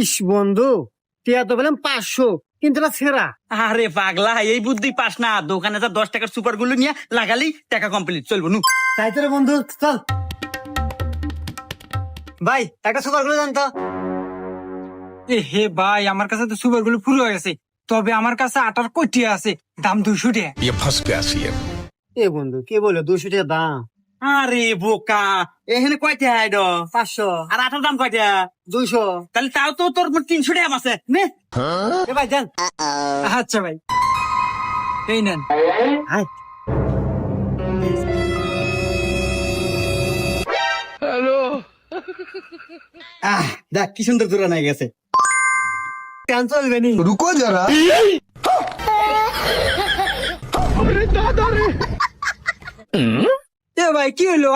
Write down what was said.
ইস বন্ধু, টিয়া তো বললাম 500, কিন্তু এটা ছেঁড়া। আরে পাগলা, এই বুদ্ধি পাস না। দোকানে যা 10 টাকার সুপার গুলো নিয়ে লাগালি টাকা কমপ্লিট, চলবো নু। তাই তো রে বন্ধু, চল ভাই একটা সুপার গুলো জানতো। হে ভাই, আমার কাছে তো সুপার গুলো পুরো হয়ে গেছে, তবে আমার কাছে আটার কটিয়া আছে, দাম 200 টাকা। ये फंस गया सीएम। এ বন্ধু কে বলে 200 টাকা দাম? আরে বোকা, এখানে কয়টা আইড 500, আর আটার দাম কয়টা? 200। তাহলে তাও তো তোর 300 টাকা আছে নে। এ ভাই যান। আচ্ছা ভাই, এই নেন। হাই দেখ কি সুন্দর দূরে নাই গেছে। কেন চলবে নি? रुको जरा। এ ভাই কি হলো?